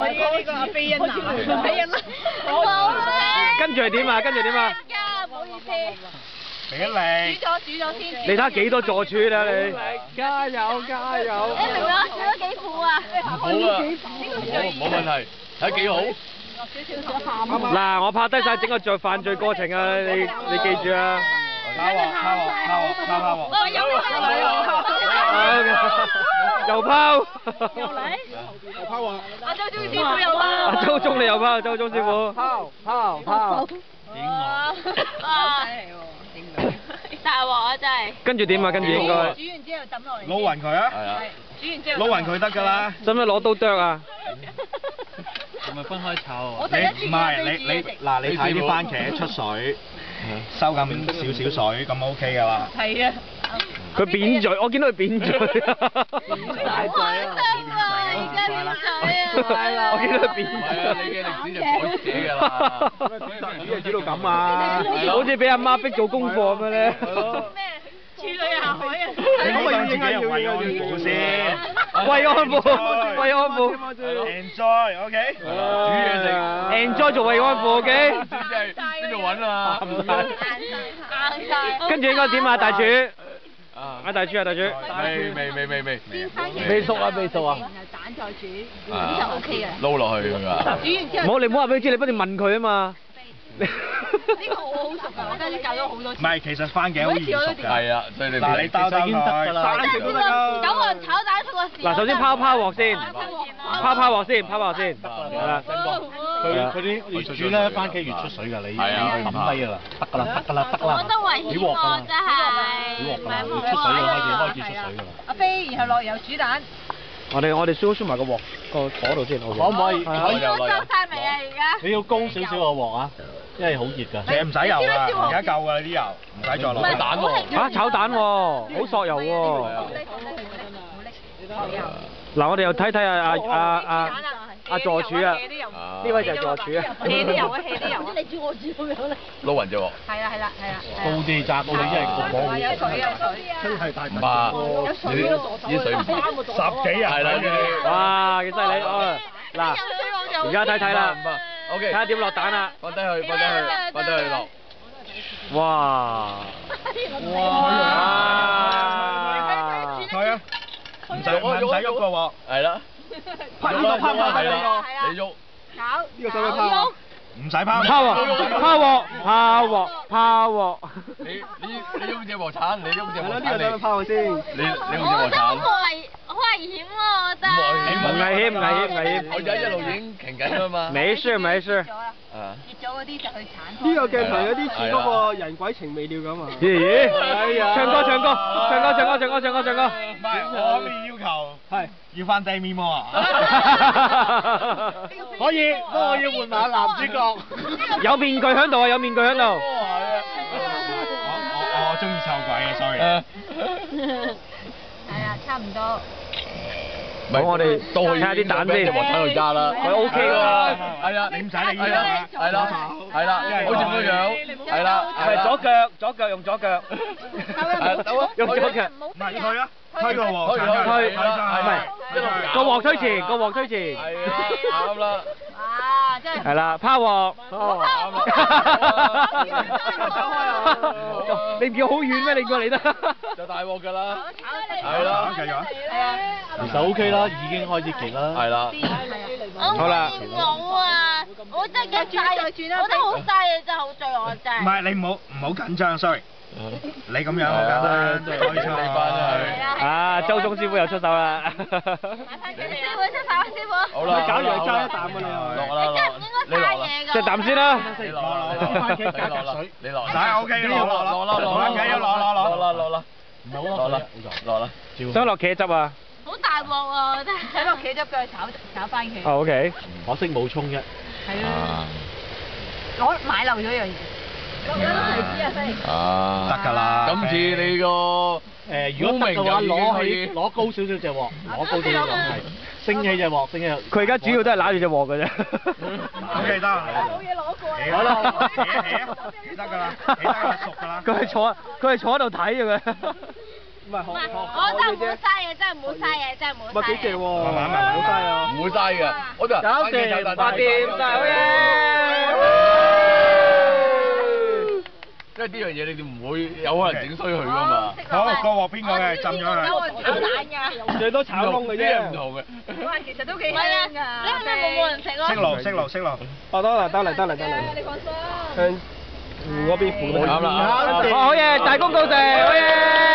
呢個阿飛欣娜，飛欣娜，跟住係點啊？跟住點啊？唔好意思。俾一力。煮咗先。你睇下幾多座柱啦你！加油加油！你明唔明啊？煮咗幾苦啊？好啊，冇問題，睇幾好。嗱，我拍低晒整個犯罪過程啊！你記住啊！拋又拋。又嚟。又拋啊！阿周中師傅又拋。阿周中你又拋，周中師傅。拋。哇！大鑊啊真係。跟住點啊？跟住應該。煮完之後抌落嚟。撈勻佢啊！係啊。煮完之後。撈勻佢得㗎啦。使唔使攞刀剁啊？係咪分開炒啊？你唔係你嗱，你睇啲番茄出水，收咁少水咁 OK 㗎啦。係啊。佢扁嘴，我見到佢扁嘴。大嘴啊！而家扁嘴啊！我見到佢扁係啊，你嘅歷史就改寫㗎啦。點解煮到咁啊？好似俾阿媽逼做功課咁樣咧。咩？處女下海啊！你唔好當自己係慰安婦先。慰安婦，慰安婦。Enjoy，OK。煮嘢食。Enjoy 做慰安婦，OK。真係邊度揾啊？硬晒。跟住應該點啊，大廚？大廚啊，大廚。未熟啊，未熟啊。然後蛋再煮，咁就 OK 嘅。撈落去㗎。煮完之後。唔好，你唔好話俾佢知，你不斷問佢啊嘛。呢個我好熟㗎，我家姐教咗好多次。唔係，其實番茄好易熟㗎。係啊，所以你嗱，你兜已經得㗎啦。生食都得㗎。九個炒蛋出個豉。嗱，首先拋鑊先，拋鑊先，係啦。佢啲越煮咧，番茄越出水㗎，你抌低㗎啦，得㗎啦。我都危險喎，真係。唔係出水㗎，開始出水㗎啦。阿飛，然後落油煮蛋。我哋燒埋個鑊個火度先，可唔可以？我收晒未啊？而家。你要高少少個鑊啊，因為好熱㗎。其實唔使油啦，而家夠㗎啲油，唔使再落蛋喎。嚇炒蛋喎，好索油喎。嗱，我哋又睇睇阿助廚啊，呢位就係助廚啊。起啲油啊，起啲油啊！你煮我煮咁樣咧。撈勻啫喎。係啦。高啲炸高啲，因為個火有水。真係大唔怕，啲水唔怕。10幾人。係啦，哇，幾犀利啊！嗱，而家睇睇啦，OK，睇下點落蛋啦。放低佢落。哇！係啊，唔使喐個喎。係啦。拍呢個係啦，你喐。搞。呢個使唔使拋？唔使拋。拋鑊。你用隻鑊鏟，你用隻鑊鏟。呢個使唔使拋先？你用隻鑊鏟。好危險喎，我覺得。唔危險。我而家一路已經停緊㗎嘛。沒事。熱咗嗰啲就去鏟。呢個鏡頭有啲似嗰個人鬼情未了咁啊！咦？唱歌。唔係，我嘅要求係要翻地面喎。可以，不過我要換埋男主角。有面具喺度啊！我中意臭鬼嘅 ，sorry。係啊，差唔多。好，我哋都睇下啲蛋先。鑊鏟去加啦。佢 OK 喎。係啊，你唔使理呢個。係啦，好似咁樣。係啦，係左腳用左腳。用左腳。唔係推啊，推個鑊鏟佢。推個鑊推前。係啊，啱啦。啊，真係。係啦，拋鑊。你唔叫好遠咩？你過嚟得。就大鑊㗎啦。係啦，繼續啊。其實 OK 啦，已經開始極啦。係啦。好啦。冇啊！我真係幾嘥，我覺得好嘥嘢，真係好罪惡真係。唔係你唔好緊張 ，sorry。你咁樣好簡單，開出嚟翻啊，周中師傅又出手啦。師傅出手，師傅。好啦。假如係揸一啖㗎你落啦，你落啦。即係啖先啦。你落啦。番茄加水。你落。嗱 OK 落啦。番茄要落啦。唔係好落啦。想落茄汁啊？好大鑊喎！真係想落茄汁嘅炒番茄。哦 OK。可惜冇葱啫。係啊。我買漏咗樣嘢。落咗提子啊，飛。啊。得㗎啦。今次你個如果得嘅話，攞高少少隻鑊，攞高少少係升起隻鑊，升起。佢而家主要都係揦住隻鑊嘅啫。OK 得。冇嘢攞過。好啦，起得㗎啦，熟㗎啦。佢係坐喺度睇嘅佢。唔係我真係唔好嘥嘢，真係唔好嘥嘢，真係唔好嘥嘢。咪幾正喎，慢慢好嘥啊！唔會嘥嘅，我哋搞掂，八掂晒，好嘢！因為呢樣嘢你哋唔會有可能整衰佢噶嘛。好，個鑊邊個嘅浸咗佢。炒蛋㗎。最多炒窿嘅啫。唔同嘅。哇，其實都幾唔係啊，香㗎。你係咪冇人食咯？識路。哦，得嚟。你放心。向湖嗰邊扶。啱啦。好嘢，大功告成，好嘢！